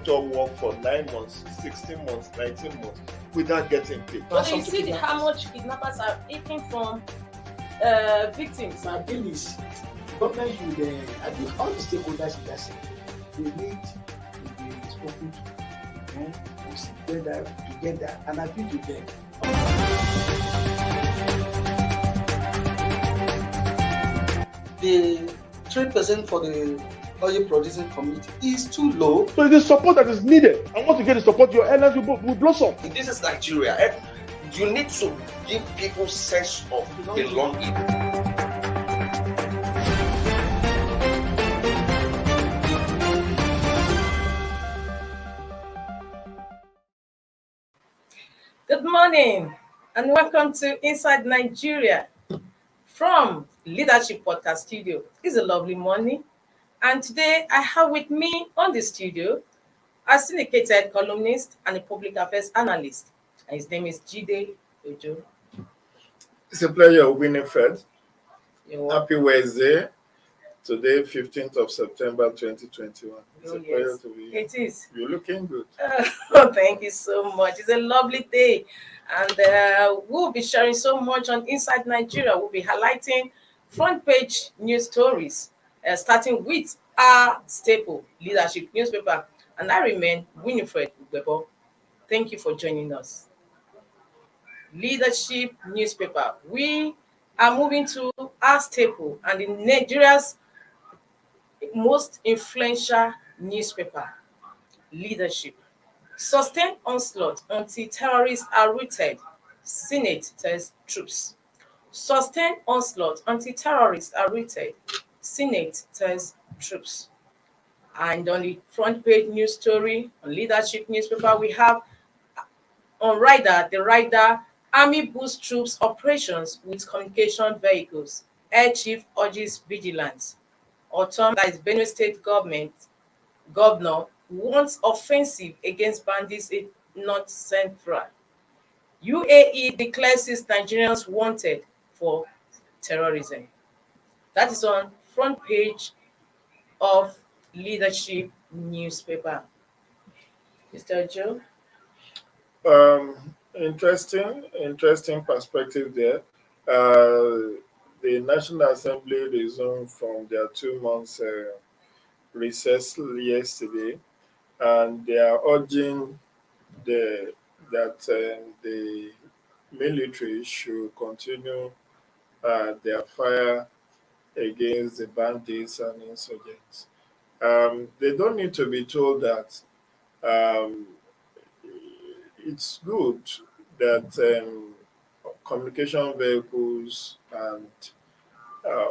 doctor work for 9 months, 16 months, 19 months without getting paid. But you see how much kidnappers are eating from victims. My bill is government should all the stakeholders in that sector, they need to be spoken to, and we sit together and agree to them. The 3% for the oil producing community is too low. So the support that is needed, and once you get the support, your airlines will blossom. This is Nigeria. You need to give people sense of belonging. Good morning and welcome to Inside Nigeria from Leadership Podcast Studio. It's a lovely morning, and today I have with me on the studio a syndicated columnist and a public affairs analyst, and his name is Jide Ojo. It's a pleasure, Winifred. Happy Wednesday. Today, 15th of September, 2021. It's a pleasure to be here. It is. You're looking good. Thank you so much. It's a lovely day. And we'll be sharing so much on Inside Nigeria. We'll be highlighting front page news stories, starting with our staple leadership newspaper. And I remain Winifred Ubebo. Thank you for joining us. Leadership newspaper. We are moving to our staple and in Nigeria's most influential newspaper, Leadership. Sustained onslaught until terrorists are routed. Senate tells troops. Sustained onslaught until terrorists are routed. Senate tells troops. And on the front page news story on Leadership newspaper, we have on the rider, Army boosts troops operations with communication vehicles. Air Chief urges vigilance. Autumn, that is Benue State governor wants offensive against bandits in North Central. UAE declares 6 Nigerians wanted for terrorism. That is on front page of Leadership newspaper. Mr. Joe? Interesting perspective there. The National Assembly resumed from their 2 months recess yesterday, and they are urging that the military should continue their fire against the bandits and insurgents. They don't need to be told that it's good that communication vehicles and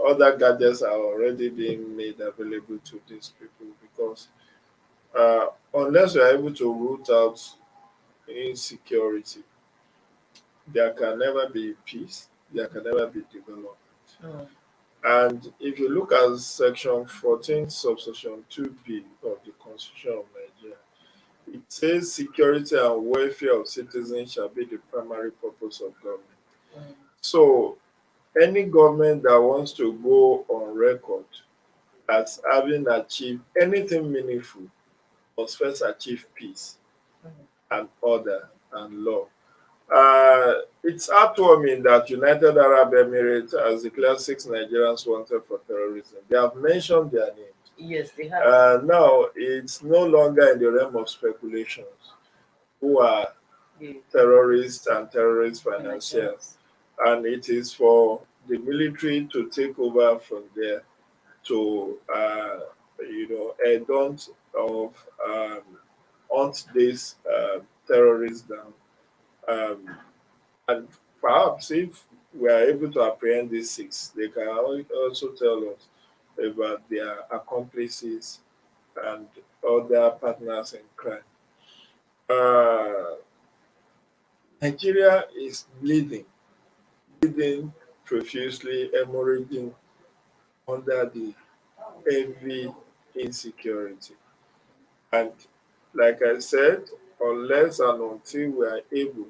other gadgets are already being made available to these people, because unless we are able to root out insecurity, there can never be peace, there can never be development. And if you look at section 14, subsection 2B of the Constitution of Nigeria, it says security and welfare of citizens shall be the primary purpose of government. So any government that wants to go on record as having achieved anything meaningful must first achieve peace and order and law. It's heartwarming that United Arab Emirates has declared 6 Nigerians wanted for terrorism. They have mentioned their names. Yes, they have. Now it's no longer in the realm of speculations who are terrorists and terrorist financiers, and it is for the military to take over from there to head on of hunt these terrorists down. And perhaps if we are able to apprehend these 6, they can also tell us about their accomplices and other partners in crime. Nigeria is bleeding profusely, hemorrhaging under the heavy insecurity. And like I said, unless and until we are able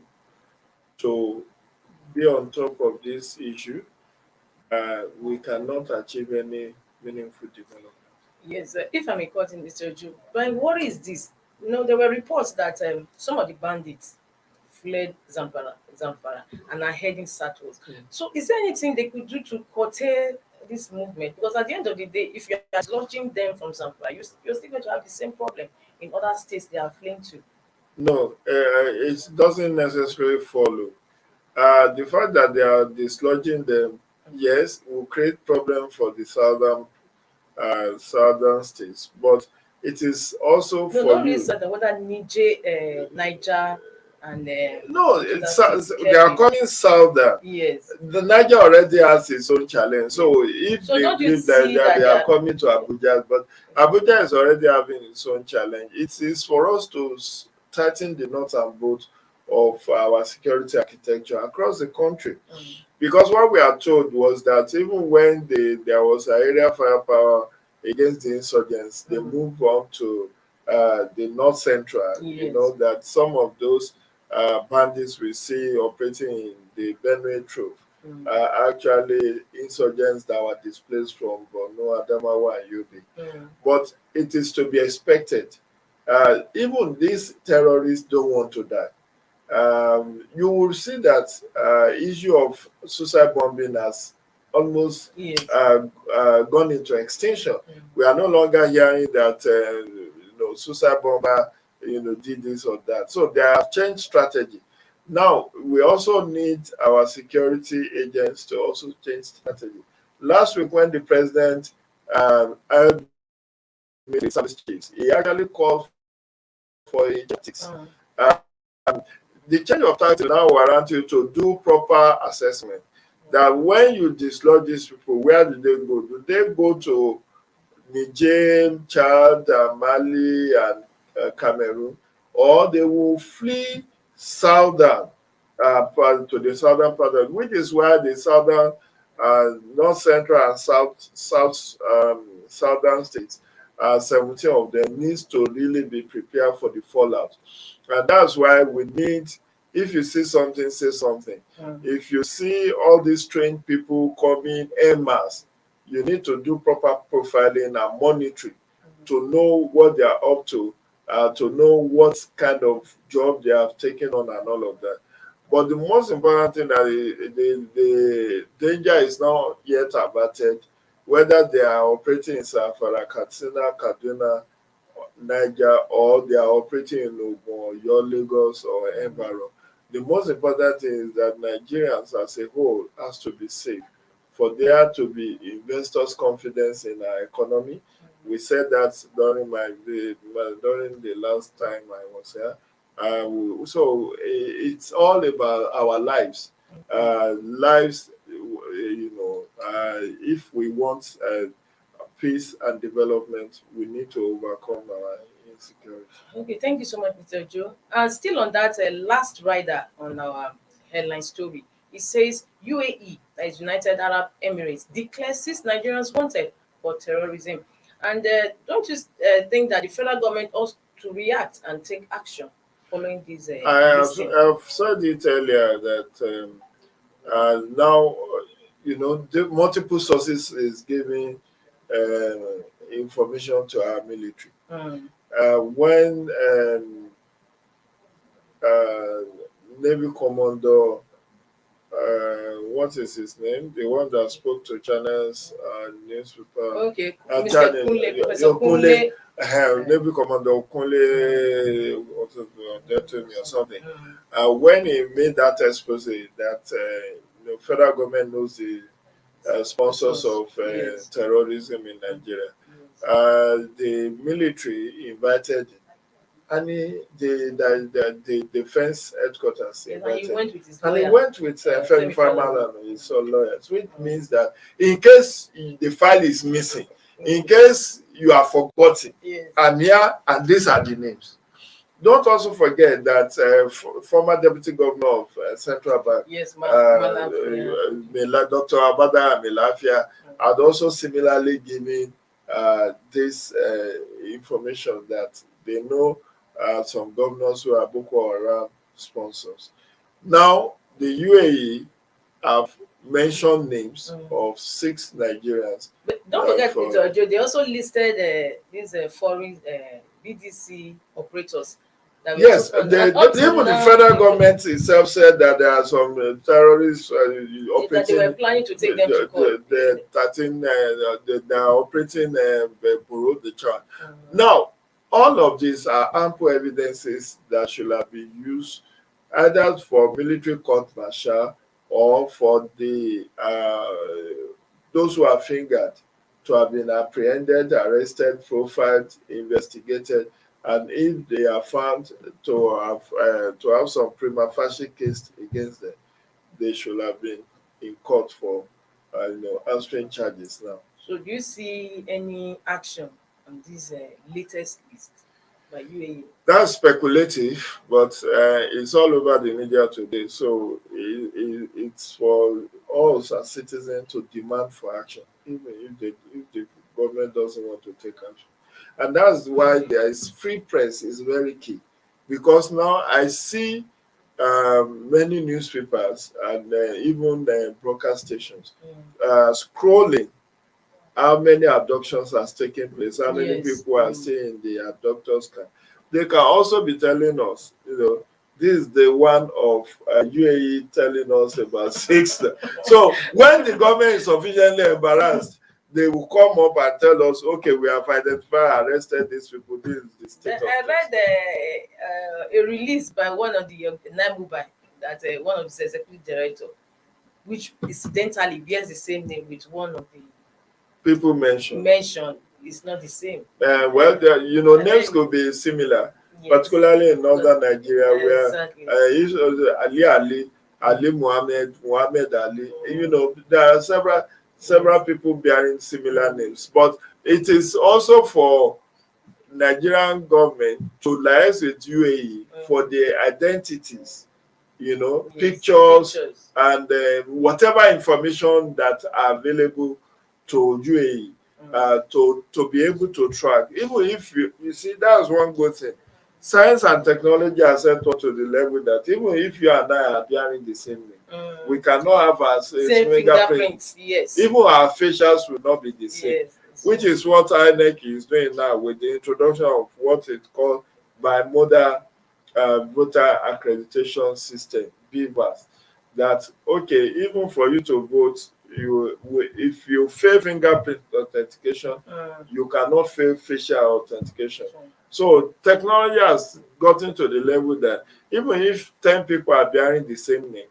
to be on top of this issue, we cannot achieve any meaningful development. Yes, if I may cut in, Mr. Ojo, but what is this There were reports that some of the bandits fled Zamfara, and are heading southwards. So, is there anything they could do to curtail this movement? Because at the end of the day, if you are dislodging them from Zamfara, you're still going to have the same problem in other states they are fleeing to. No, it doesn't necessarily follow. The fact that they are dislodging them, yes, will create problem for the southern states, but it is also No, for not really you. southern, whether Niger, and No, other states, they are Kebbi. coming southern. Yes. The Niger already has its own challenge. So if So they don't you believe that see that they they are are? coming to Abuja, but Abuja is already having its own challenge. It is for us to tighten the nuts and bolts of our security architecture across the country. Because what we are told was that even when there was an area firepower against the insurgents, they moved on to the north central. You know Yes. that some of those bandits we see operating in the Benue Trough are actually insurgents that were displaced from Borno, Adamawa, and Yobe. But it is to be expected. Even these terrorists don't want to die. You will see that issue of suicide bombing has almost Yes. gone into extinction. We are no longer hearing that suicide bomber did this or that. So they have changed strategy. Now we also need our security agents to also change strategy. Last week when the president held service chiefs, he actually called for a tactics. The change of tactics now warrant you to do proper assessment. That when you dislodge these people, where do they go? Do they go to Niger, Chad, Mali, and Cameroon, or they will flee southern to the southern part, which is why the southern, north central, and southern states, 17 of them, needs to really be prepared for the fallout. And that's why we need, if you see something, say something. If you see all these trained people coming en masse, you need to do proper profiling and monitoring to know what they are up to know what kind of job they have taken on and all of that. But the most important thing that the danger is not yet abated, whether they are operating in Zamfara, Katsina, Kaduna, Niger, or they are operating in Ogun, your Lagos, or Enviro. The most important thing is that Nigerians as a whole has to be safe. For there to be investors' confidence in our economy, we said that during the last time I was here. So it's all about our lives. Lives, if we want peace and development, we need to overcome our insecurity. Okay, thank you so much, Mr. Joe. And still on that last rider on our headline story, it says UAE, that is United Arab Emirates, declares 6 Nigerians wanted for terrorism. And don't you think that the federal government ought to react and take action following I this thing? have said it earlier that now, the multiple sources is giving information to our military. When uh, Navy Commander, what is his name? The one that spoke to channels, newspaper, Okay, Mr. channel, Kunle, Professor Kunle, Kunle. Navy Commander Kunle, that to me or something. When he made that expose that federal government knows the sponsors of Yes. terrorism in Nigeria, the military invited him, and the defense headquarters Yes, and he invited him. went with his And he lawyer, went with Femi Femi Falana Falana. and his own lawyers, which means that in case the file is missing, in case you are forgotten, Yes. I'm here and these are the names. Don't also forget that former deputy governor of Central Bank, Yes, Malam. Yeah. Dr. Abada Melafia, had also similarly given this information that they know some governors who are Boko Haram sponsors. Now, the UAE have mentioned names of 6 Nigerians. But don't forget, For Mr. Ojo, they also listed these foreign BDC operators that were Yes, also found. And up till even the now, federal government itself said that there are some terrorists that they were operating planning to take them to court. the 13, they are operating Bureau de Change. Mhm. Now, all of these are ample evidences that should have been used either for military court martial or for the those who are fingered to have been apprehended, arrested, profiled, investigated, and if they are found to have some prima facie case against them, they should have been in court for answering charges now. So do you see any action on this latest list by UAE? That's speculative, but it's all over the media today. So it's for us as citizens to demand for action, even if the government doesn't want to take action. And that's why there is free press is very key, because now I see many newspapers and even broadcast stations scrolling how many abductions has taken place, how many Yes. people are still in the abductors camp. They can also be telling us, this is the one of UAE telling us about six. So when the government is sufficiently embarrassed, they will come up and tell us, okay, we have identified, arrested these people. This is the state of I things. read a release by one of the Namubai, that one of the executive director, which incidentally bears the same name with one of the People mentioned. mentioned. It's not the same. Well, names could be similar, Yes. particularly in northern Nigeria, where Exactly. Ali Muhammad, Muhammad Ali. There are several people bearing similar names, but it is also for Nigerian government to liaise with UAE for their identities, Yes, pictures and whatever information that are available to UAE to be able to track. Even if you see, that's one good thing. Science and technology are set up to the level that even if you and I are bearing the same name, we cannot have our same fingerprints. Yes. Even our facials will not be the same. Yes. Which is what INEC is doing now with the introduction of what is called bimodal voter accreditation system, BVAS. That okay, even for you to vote, if you fail fingerprint authentication, you cannot fail facial authentication. So technology has gotten to the level that even if 10 people are bearing the same name,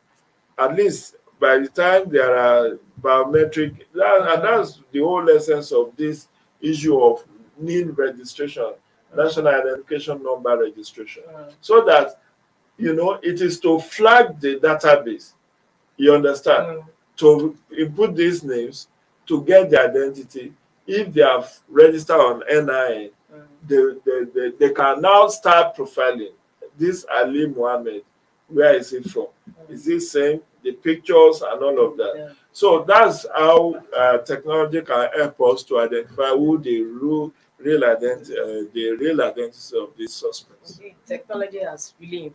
at least by the time there are biometric, and that's the whole essence of this issue of NIN registration, national identification number registration, so that it is to flag the database, you understand, to input these names to get the identity. If they have registered on NIN, they can now start profiling this Ali Muhammad. Where is he from? Is he same? The pictures and all of that. Yeah. So that's how technology can help us to identify who the real identity of these suspects. Indeed, technology has really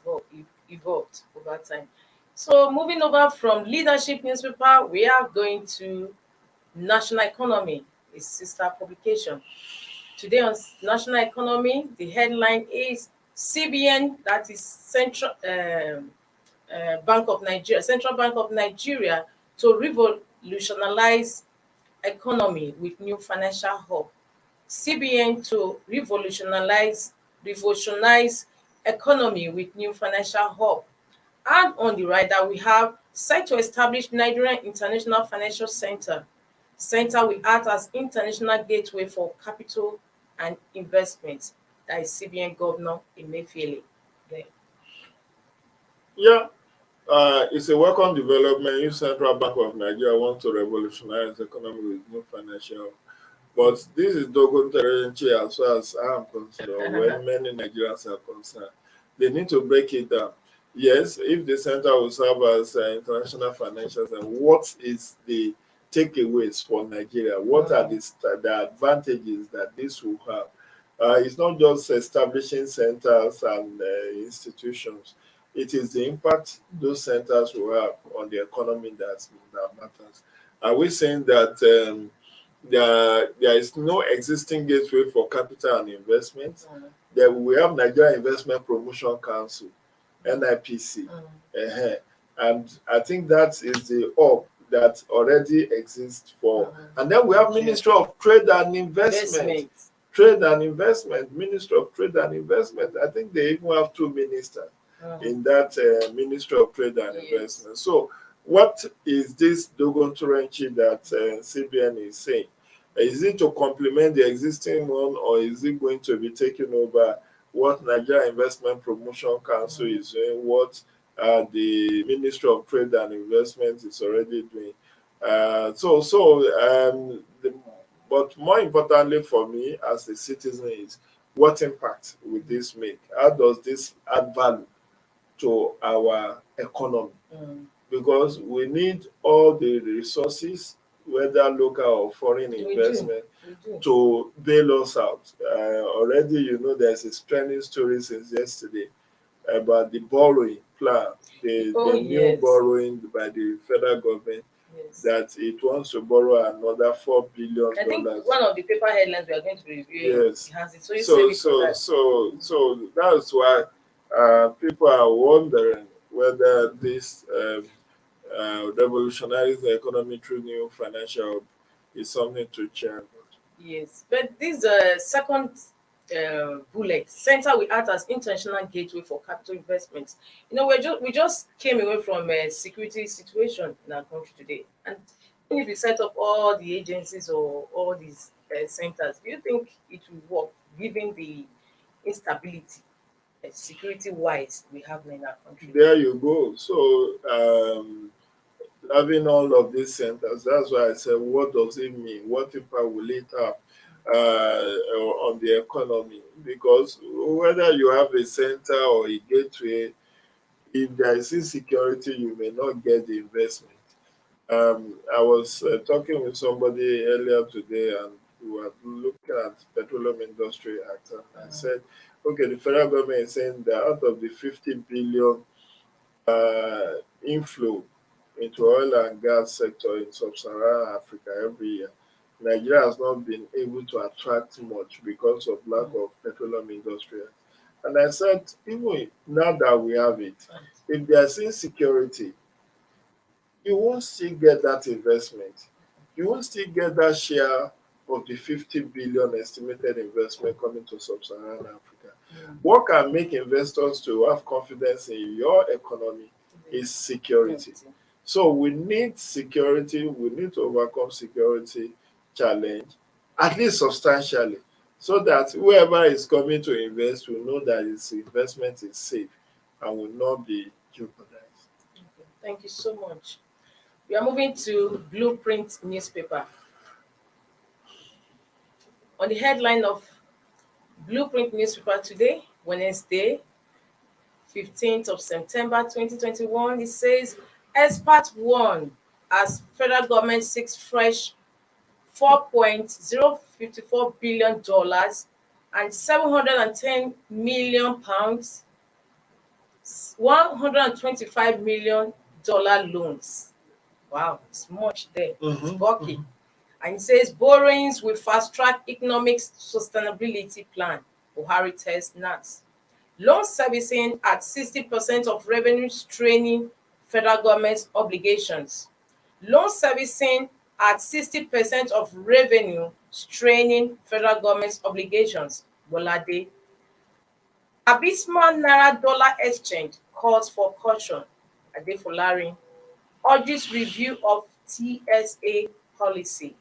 evolved over time. So moving over from leadership newspaper, we are going to National Economy, its sister publication. Today on National Economy, the headline is CBN, that is Central Bank of Nigeria, Central Bank of Nigeria, to revolutionize economy with new financial hub. CBN to revolutionize economy with new financial hub. And on the right that we have set to establish Nigerian International Financial Center. Center will act as international gateway for capital and investment. That is CBN Governor Emefiele. There. Yeah, it's a welcome development if Central Bank of Nigeria wants to revolutionize the economy with new financial. But this is Dogon Terenchi as far as I am concerned, or when many Nigerians are concerned. They need to break it down. Yes, if the center will serve as international financial center, what is the takeaways for Nigeria? What are the advantages that this will have? It's not just establishing centers and institutions. It is the impact those centers will have on the economy that matters. Are we saying that there is no existing gateway for capital and investment. Mm. Then we have Nigeria Investment Promotion Council, NIPC. uh And I think that is the hub that already exists for. And then we have Ministry of Trade and Investment. Investment. Trade and Investment, Ministry of Trade and Investment. I think they even have two ministers in that Ministry of Trade and Investment. So, what is this Dogon Turenchi that CBN is saying? Is it to complement the existing one, or is it going to be taking over what Nigeria Investment Promotion Council is doing, what the Ministry of Trade and Investment is already doing? But more importantly for me as a citizen is, what impact will this make? How does this add value to our economy? Because we need all the resources, whether local or foreign investment, to bail us out. Already, there's a trending story since yesterday about the borrowing plan, the new borrowing by the federal government, that it wants to borrow another $4 billion. I think one of the paper headlines we are going to review. Yes. Has it. So that's why people are wondering whether this revolutionizing the economy through new financial hub is something to cheer about. Yes, but this second bullet, center will act as international gateway for capital investments. We just came away from a security situation in our country today, and if we set up all the agencies or all these centers, do you think it will work given the instability, security-wise, we have in our country? There you go. So having all of these centers, that's why I said, what does it mean? What impact will it have on the economy? Because whether you have a center or a gateway, if there is insecurity, you may not get the investment. I was talking with somebody earlier today, and we were looking at Petroleum Industry Act, and I said, okay, the federal government is saying that out of the 50 billion inflow into oil and gas sector in sub-Saharan Africa every year, Nigeria has not been able to attract much because of lack of petroleum industry. And I said, even now that we have it, if there's insecurity, you won't still get that investment. You won't still get that share of the 50 billion estimated investment coming to sub-Saharan Africa. What can make investors to have confidence in your economy is security. So we need security. We need to overcome security challenge, at least substantially, so that whoever is coming to invest will know that its investment is safe and will not be jeopardized. Okay. Thank you so much. We are moving to Blueprint newspaper. On the headline of Blueprint newspaper today, Wednesday, 15th of September 2021, it says, expert warn as federal government seeks fresh $4.054 billion and £710 million, $125 million loans. Wow, it's much there. It's bulky. And it says borrowings will fast track economic sustainability plan. Buhari tells NATS. Loan servicing at 60% of revenue straining federal government's obligations. Loan servicing at 60% of revenue straining federal government's obligations. Bolade. Abysmal Naira dollar exchange calls for caution. Adefolari urges review of TSA policy.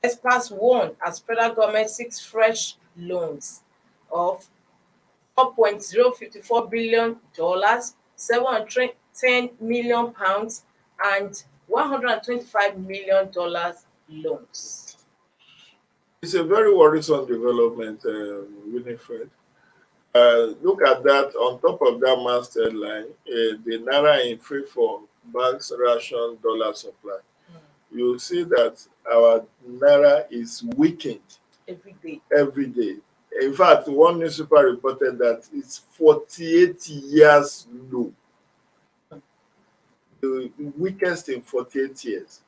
Experts warn as federal government seeks fresh loans of $4.054 billion, £710 million, and $125 million loans. It's a very worrisome development, Winifred. Look at that. On top of that masthead line, the Naira in free fall, banks ration dollar supply. You see that our Naira is weakened every day. In fact, one newspaper reported that it's 48 years low, the weakest in 48 years.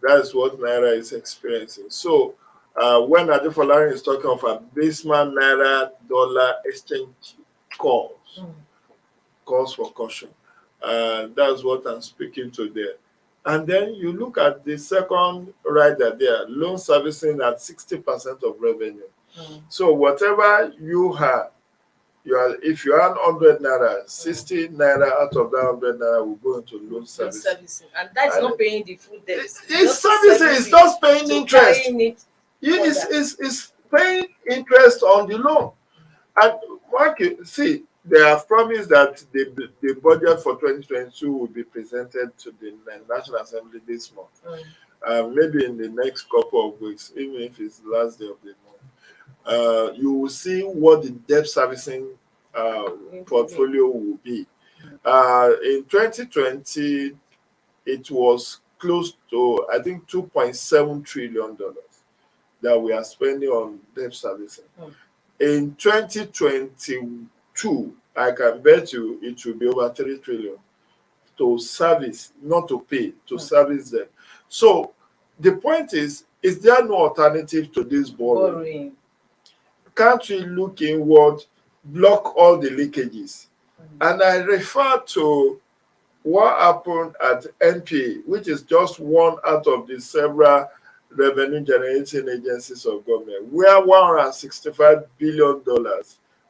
That's what Naira is experiencing. So when Adefolari is talking of a baseman Naira dollar exchange calls, calls for caution. That's what I'm speaking to there. And then you look at the second rider there, loan servicing at 60% of revenue. So whatever you are if you earn 100 naira, 60 naira out of that 100 naira will go into loan servicing. And that's not paying the full debt. It's servicing, it's just paying interest. It's paying interest on the loan. And see, they have promised that the budget for 2022 will be presented to the National Assembly this month. Maybe in the next couple of weeks, even if it's the last day of the month. You will see what the debt servicing portfolio will be. In 2020, it was close to, I think, $2.7 trillion that we are spending on debt servicing. In 2022, I can bet you it will be over 3 trillion to service, not to pay, to service them. So the point is there no alternative to this borrowing? Can't we look inward, block all the leakages? And I refer to what happened at NPA, which is just one out of the several revenue generating agencies of government, where $165 billion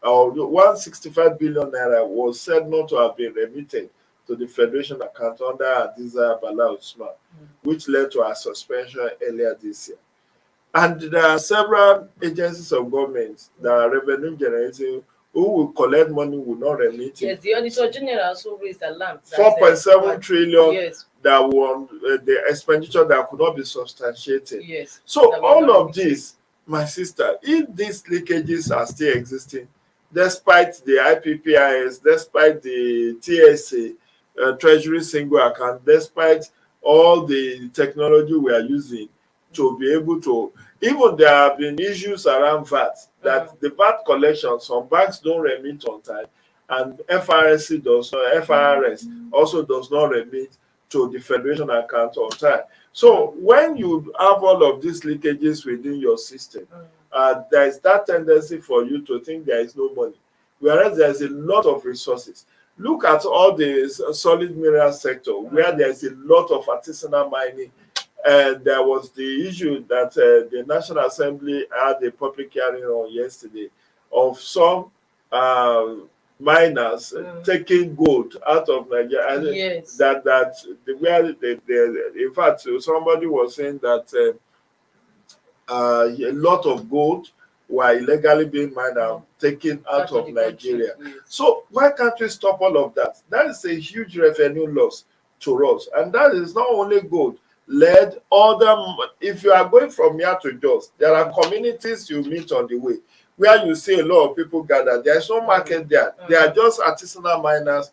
or 165 billion naira was said not to have been remitted to the Federation account under Hadiza Bala Usman, which led to a suspension earlier this year. And there are several agencies of government that are revenue generating who will collect money, will not remit it. Yes, the Auditor General also raised alarm. 4.7 trillion yes. That were the expenditure that could not be substantiated. Yes. So all of this, my sister, if these leakages are still existing, despite the IPPIS, despite the TSA, Treasury single account, despite all the technology we are using to be able to, even there have been issues around VAT, that the VAT collection, some banks don't remit on time, and FRS also does not remit to the Federation account on time. So when you have all of these leakages within your system, there is that tendency for you to think there is no money, whereas there is a lot of resources. Look at all the solid mineral sector, where there is a lot of artisanal mining. And there was the issue that the National Assembly had a public hearing on yesterday of some miners taking gold out of Nigeria. Yes. In fact, somebody was saying that a lot of gold were illegally being mined and taken out of Nigeria. Yes. So why can't we stop all of that? That is a huge revenue loss to us. And that is not only gold. Lead, if you are going from here to Jos, there are communities you meet on the way where you see a lot of people gather. There is no market there. They are just artisanal miners,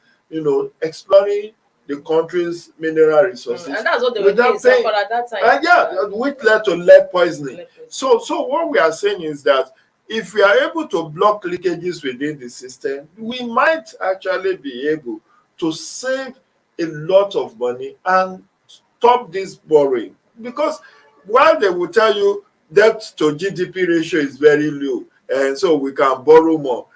exploring the country's mineral resources. And that's what they were doing at that time. And which led to lead poisoning. So what we are saying is that if we are able to block leakages within the system, we might actually be able to save a lot of money and stop this borrowing. Because while they will tell you debt to GDP ratio is very low, and so we can borrow more,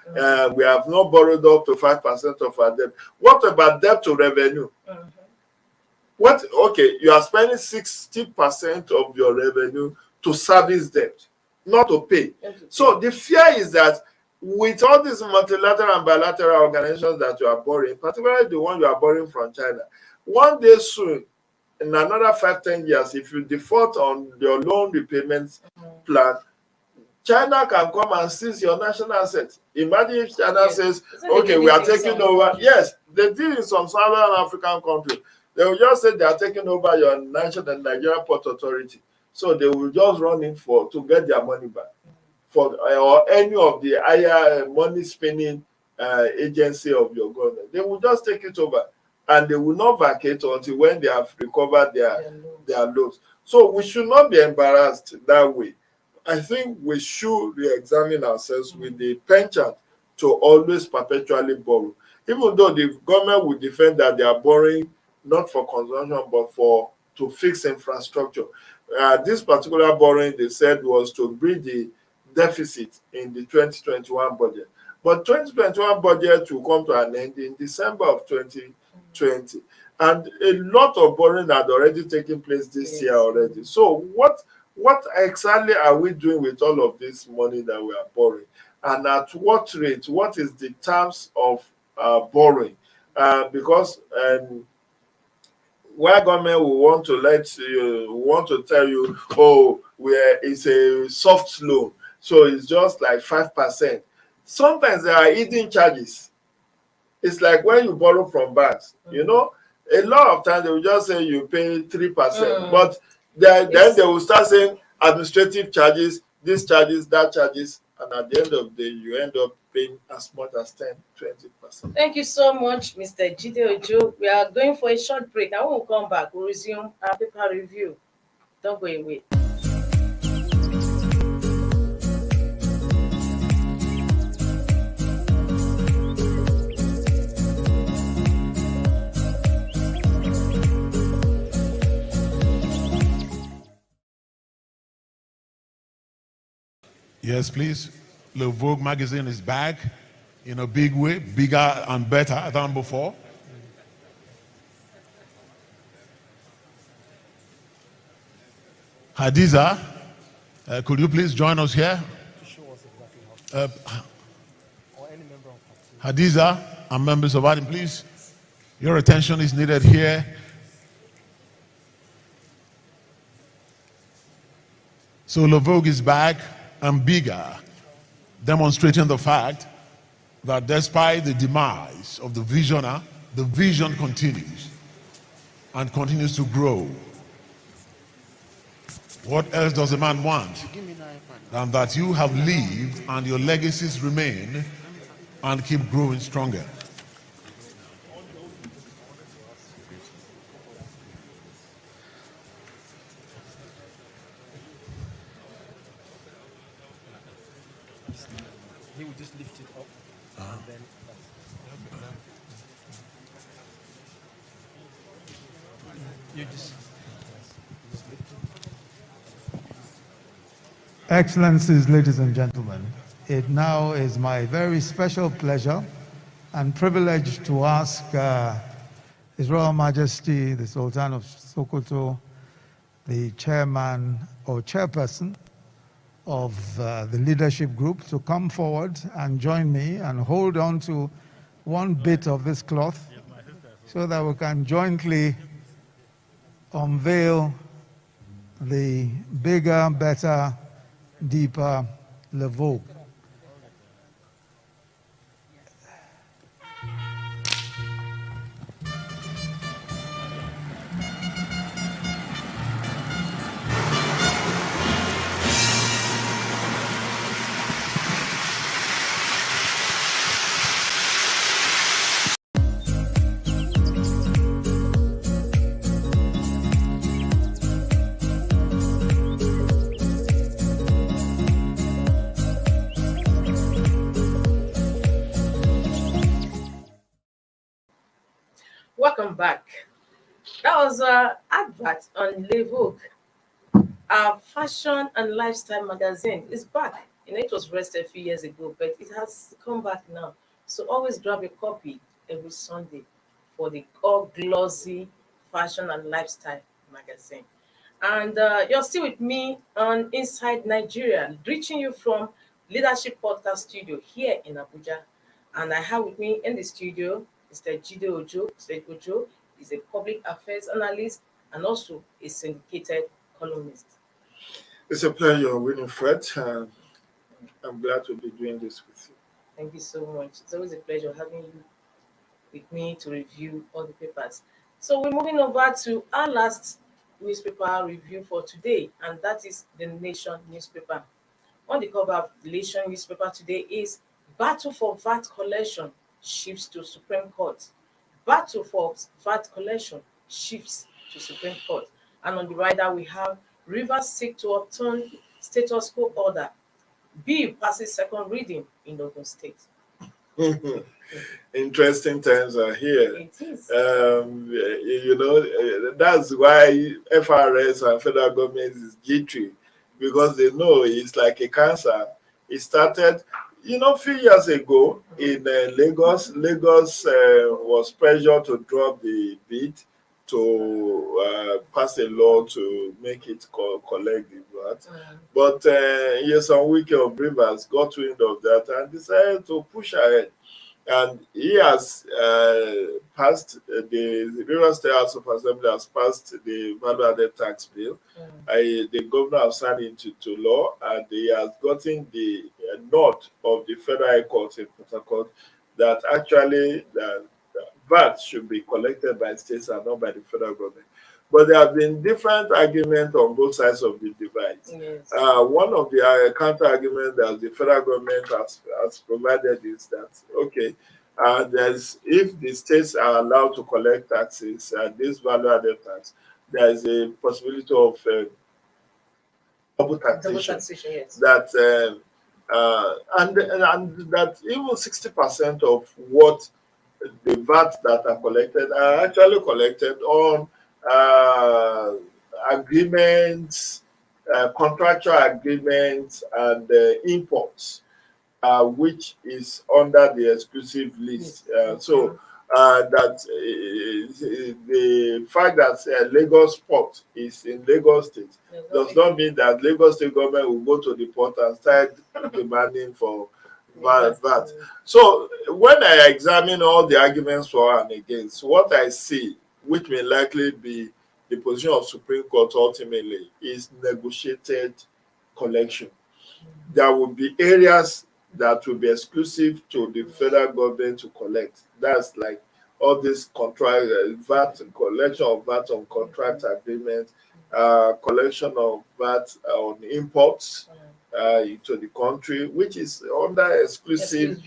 we have not borrowed up to 5% of our debt. What about debt to revenue? Okay, you are spending 60% of your revenue to service debt, not to pay. So the fear is that with all these multilateral and bilateral organizations that you are borrowing, particularly the one you are borrowing from China, one day soon, in another 5-10 years, if you default on your loan repayment plan, China can come and seize your national assets. Imagine if China says, okay, we are taking over. Yes, they did in some Southern African countries. They will just say they are taking over your national and Nigeria Port Authority. So they will just run in to get their money back. Or any of the higher money spending agency of your government. They will just take it over. And they will not vacate until when they have recovered their loans. So we should not be embarrassed that way. I think we should re-examine ourselves with the penchant to always perpetually borrow. Even though the government will defend that they are borrowing not for consumption but to fix infrastructure. This particular borrowing, they said, was to bridge the deficit in the 2021 budget. But 2021 budget will come to an end in December of 2020. And a lot of borrowing had already taken place this year already. So what exactly are we doing with all of this money that we are borrowing? And at what rate? What is the terms of borrowing? Because where government will want to want to tell you, oh, it's a soft loan, so it's just like 5%. Sometimes there are hidden charges. It's like when you borrow from banks, a lot of times they will just say you pay 3%, but then they will start saying administrative charges, this charges, that charges, and at the end of the day, you end up paying as much as 10-20%. Thank you so much, Mr. Jide Ojo. We are going for a short break. And when we come back, we'll resume our paper review. Don't go away. Yes, please. Le Vogue magazine is back in a big way, bigger and better than before. Hadiza, could you please join us here? Hadiza and members of Adam, please. Your attention is needed here. So Le Vogue is back and bigger, demonstrating the fact that despite the demise of the visioner, the vision continues and continues to grow. What else does a man want than that you have lived and your legacies remain and keep growing stronger? He would just lift it up and then you just lift it. Excellencies, ladies and gentlemen, it now is my very special pleasure and privilege to ask His Royal Majesty, the Sultan of Sokoto, the chairman or chairperson of the leadership group, to come forward and join me and hold on to one bit of this cloth so that we can jointly unveil the bigger, better, deeper Le Vogue. Welcome back. That was an advert on Le Vogue. Our fashion and lifestyle magazine is back. It was rested a few years ago, but it has come back now. So always grab a copy every Sunday for the all glossy fashion and lifestyle magazine. And you're still with me on Inside Nigeria, reaching you from Leadership Podcast Studio here in Abuja. And I have with me in the studio Mr. Jide Ojo. Mr. Ojo is a public affairs analyst and also a syndicated columnist. It's a pleasure, Winifred. I'm glad to be doing this with you. Thank you so much. It's always a pleasure having you with me to review all the papers. So we're moving over to our last newspaper review for today, and that is the Nation newspaper. On the cover of the Nation newspaper today is Battle for VAT Collection shifts to Supreme Court. Battle for VAT collection shifts to Supreme Court. And on the rider, we have Rivers seek to overturn status quo order. Bill passes second reading in Ogun State. Interesting times are here. It is. That's why FRS and federal government is jittery, because they know it's like a cancer. It started, a few years ago in Lagos. Lagos was pressured to drop the bid to pass a law to make it collect the VAT. But some Wike of Rivers got wind of that and decided to push ahead. And he has passed the River State House of Assembly has passed the value added tax bill. The governor has signed into to law, and he has gotten the nod of the Federal High Court in Port Harcourt that actually the VAT should be collected by states and not by the federal government. But there have been different arguments on both sides of the divide. Yes. One of the counter arguments that the federal government has provided is that, okay, if the states are allowed to collect taxes, this value-added tax, there is a possibility of double taxation. Yes. That and that even 60% of what the VAT that are collected are actually collected on agreements, contractual agreements, and imports, which is under the exclusive list. The fact that Lagos port is in Lagos State does not mean that Lagos State government will go to the port and start demanding for VAT. So when I examine all the arguments for and against, what I see, which may likely be the position of Supreme Court ultimately, is negotiated collection. There will be areas that will be exclusive to the federal government to collect. That's like all this contract, VAT, collection of VAT on contract agreements, collection of VAT on imports into the country, which is under exclusive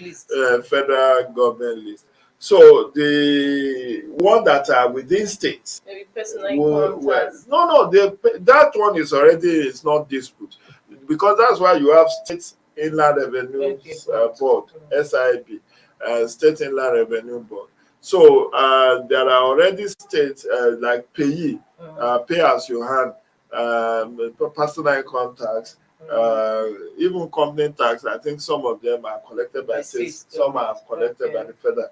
federal government list. So the one that are within states, maybe personal that one is not dispute, because that's why you have State Inland Revenue Board, SIB, State Inland Revenue Board. So there are already states like pay as you earn, personal income tax, even company tax. I think some of them are collected by states, some are collected by the federal.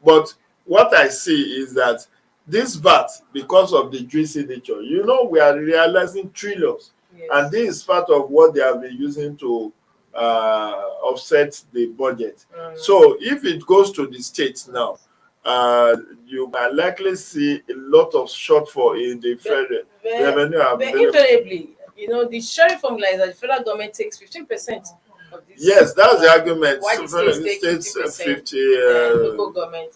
But what I see is that this VAT, because of the juicy nature, we are realizing trillions. Yes. And this is part of what they have been using to offset the budget. So if it goes to the states now, you might likely see a lot of shortfall in the federal revenue. But invariably, the sharing formula is that the federal government takes 15% of this. Yes, that's the argument. Why the states take 50%, local government.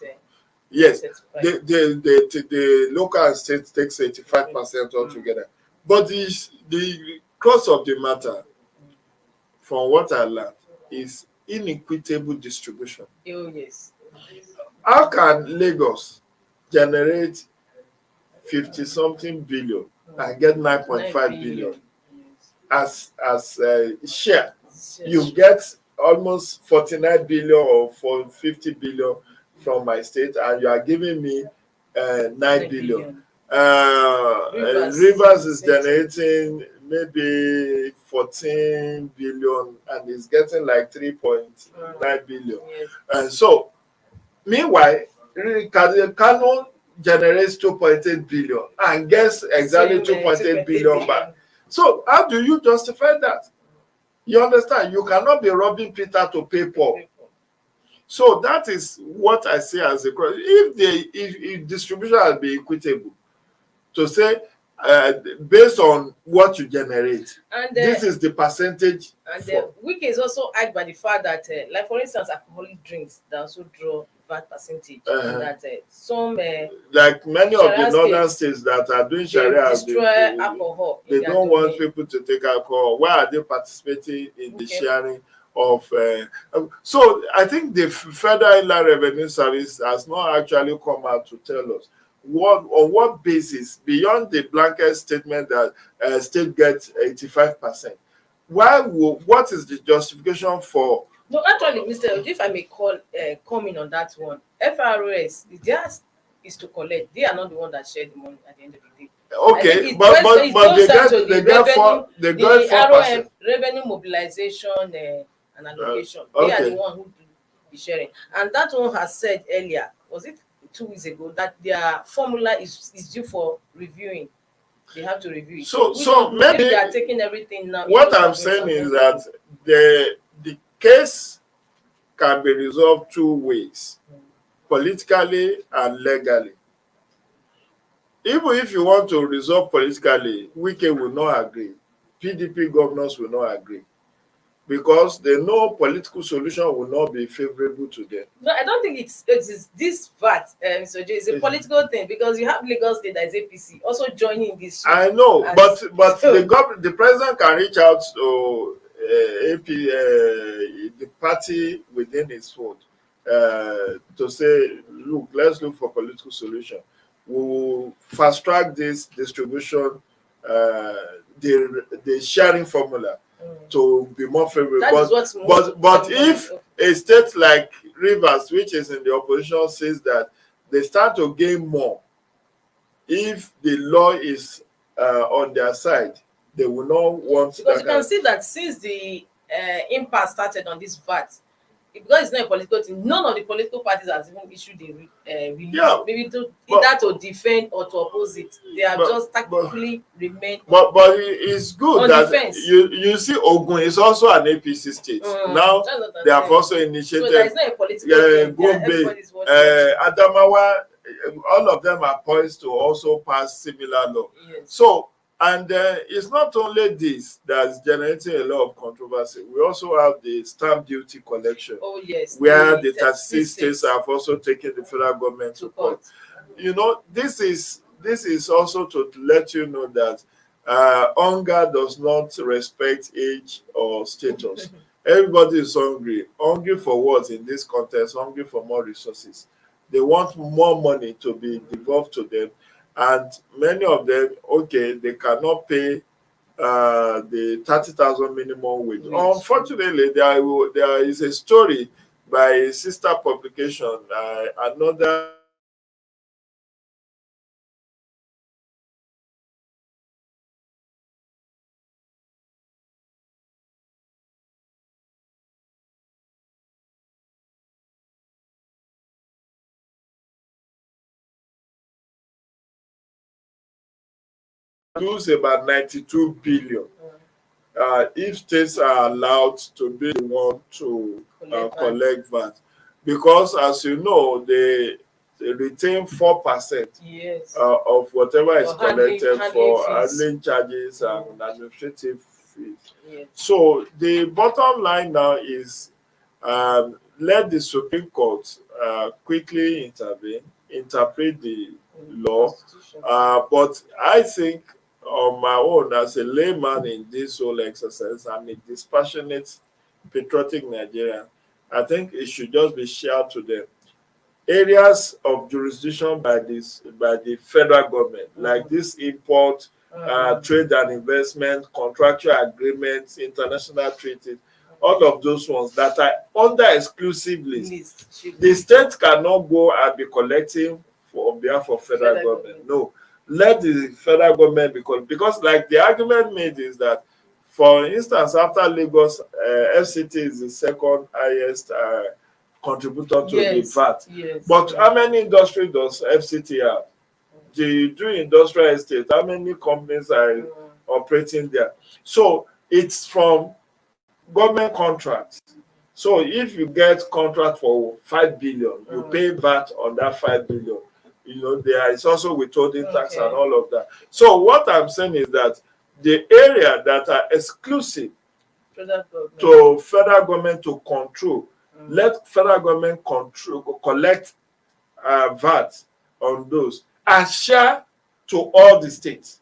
Yes, the local and state takes 85% altogether. But the crux of the matter, from what I learned, is inequitable distribution. Oh, yes. How can Lagos generate 50-something billion and get 9.5 billion as share? You get almost 49 billion or 50 billion from my state, and you are giving me 9 billion. Rivers is generating maybe 14 billion and is getting like 3.9 billion. Yes. And so, meanwhile, Kano generates 2.8 billion and gets exactly 2.8 billion back. So, how do you justify that? You understand? You cannot be robbing Peter to pay Paul. So that is what I say as a question. If distribution has been equitable, to say based on what you generate, and this is the percentage. And Wike is also argued by the fact that, like for instance, alcoholic drinks that also draw VAT percentage. And that some like many of the northern states that are doing Sharia, destroy alcohol. They don't want people to take alcohol. Why are they participating in the sharing of? So I think the Federal Inland Revenue Service has not actually come out to tell us on what basis, beyond the blanket statement that state gets 85%. What is the justification for No, actually, Mr. Ojo, if I may come in on that one, FRS, theirs is to collect. They are not the one that share the money at the end of the day. I think Okay, it goes, it but goes down to the revenue, they the get 4%. ROM, revenue mobilization and Uh, allocation. They are the okay. one who do the sharing. And that one has said earlier, was it 2 weeks ago, that their formula is due for reviewing. They have to review it. So we So don't know if maybe they are taking everything now what into I'm saying submission. is that the case can be resolved two ways, politically and legally. Even if you want to resolve politically, Wike will not agree. PDP governors will not agree because they know political solution will not be favorable to them. No, I don't think it is this VAT, so it's a political thing, because you have Lagos State that is APC also joining this suit. I know, And but so, the president can reach out to the party within his fold to say, look, let's look for political solution. We will fast track this distribution, the sharing formula to be more favorable. that is what's But if a state like Rivers, which is in the opposition, says that they stand to gain more if the law is on their side, they will not want because that you can see that since the impasse started on this VAT, because it's not a political thing, none of the political parties has even issued a release, Yeah, maybe to but- either to defend or to oppose it. They have but- just tactically remained. But it's good On that defense. you see Ogun is also an APC state. Now That's what I'm they have saying. also So initiated that is not a political thing. Gombe, Everybody's watching. Adamawa, all of them are poised to also pass similar law. Yes. So, and it's not only this that's generating a lot of controversy. We also have the stamp duty collection, Oh yes. where the 36 36 states have also taken the federal government to court. court. You know, this is also to let you know that hunger does not respect age or status. Everybody is hungry. Hungry for what in this context? Hungry for more resources. They want more money to be devolved to them, and many of them, okay, they cannot pay the 30,000 minimum wage. Unfortunately, there is a story by a sister publication, another lose about 92 billion if states are allowed to be the one to collect VAT. Because as you know, they retain 4% Yes. of whatever is For handling- collected handling for fees. handling charges and administrative fees. Yes. So the bottom line now is let the Supreme Court quickly interpret the law. Constitution. But I think on my own, as a layman in this whole exercise, I'm a dispassionate, patriotic Nigerian. I think it should just be shared to them. Areas of jurisdiction by the federal government, like this import, trade and investment, contractual agreements, international treaties, all of those ones that are under exclusive list. The state cannot go and be collecting on behalf of federal government. No, let the federal government because like the argument made is that, for instance, after Lagos, FCT is the second highest contributor to the VAT. Yes. But how many industries does FCT have? They do industrial estate. How many companies are operating there? So it's from government contracts. So if you get contract for 5 billion, you pay VAT on that 5 billion. You know, there is also withholding tax and all of that. So what I'm saying is that the area that are exclusive to federal government to control, let federal government collect VAT on those and share to all the states,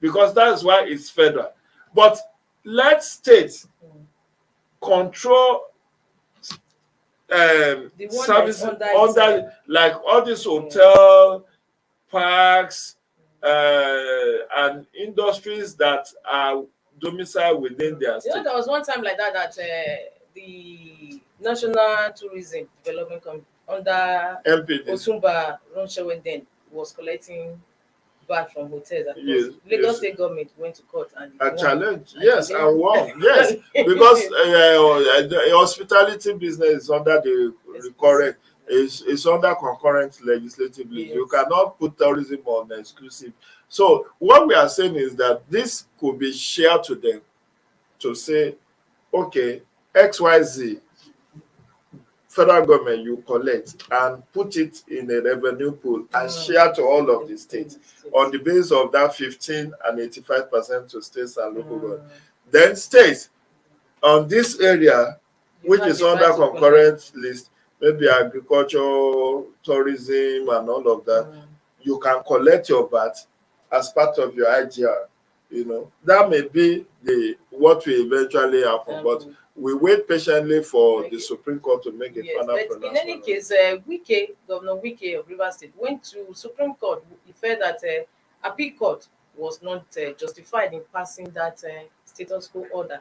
because that's why it's federal. But let states control services under like all these hotel, parks, and industries that are domiciled within their state. You know, there was one time like that the National Tourism Development under MPD. Otumba Ronchewen then was collecting back from hotels. And Yes, Lagos yes. State government went to court and A won. challenge, And yes, challenged. and won, yes, because the hospitality business is under the recurrent, is under concurrent legislatively. Yes. You cannot put tourism on exclusive. So what we are saying is that this could be shared to them to say, okay, XYZ federal government you collect and put it in a revenue pool and share to all of the states on the basis of that 15 and 85% to states and local government. Then states on this area, You which have is the under right to concurrent list, maybe agriculture, tourism, and all of that, you can collect your VAT as part of your IGR. You know, that may be the what will eventually happen, but we wait patiently for the Supreme Court to make a Yes, final but in pronouncement. any case, Governor Wike of Rivers State went to Supreme Court. He felt that appeal court was not justified in passing that status quo order.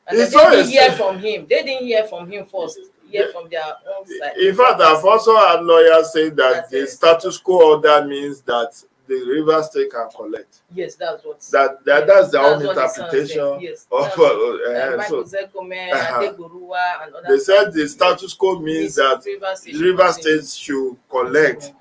And It's they didn't always- hear from him. They didn't hear from him first. Hear from their own side. In fact, I've also had lawyers saying that the status quo order means that the River State can collect. Yes, that's what. That's yes, their own what it sounds interpretation like. Yes, of that's what, so Michael Zekome, Adegboruwa, and others. they said the status quo means that River State should collect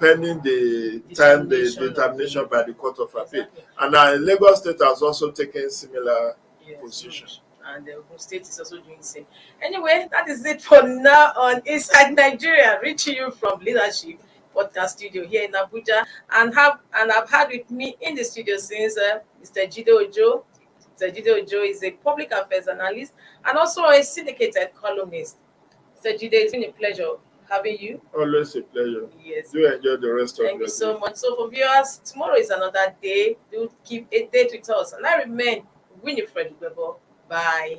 pending the time the determination by the Court of Appeal. Exactly. And Lagos State has also taken similar position. And the Ogun State is also doing the same. Anyway, that is it for now on Inside Nigeria, reaching you from Leadership Podcast Studio here in Abuja, and I've had with me in the studio since Mr. Jide Ojo. Mr. Jide Ojo is a public affairs analyst and also a syndicated columnist. Mr. Jide, it's been a pleasure having you. Always a pleasure. Yes. Do enjoy the rest of your day. Thank you so much. So for viewers, tomorrow is another day. Do keep a date with us. And I remain Winifred Webo. Bye.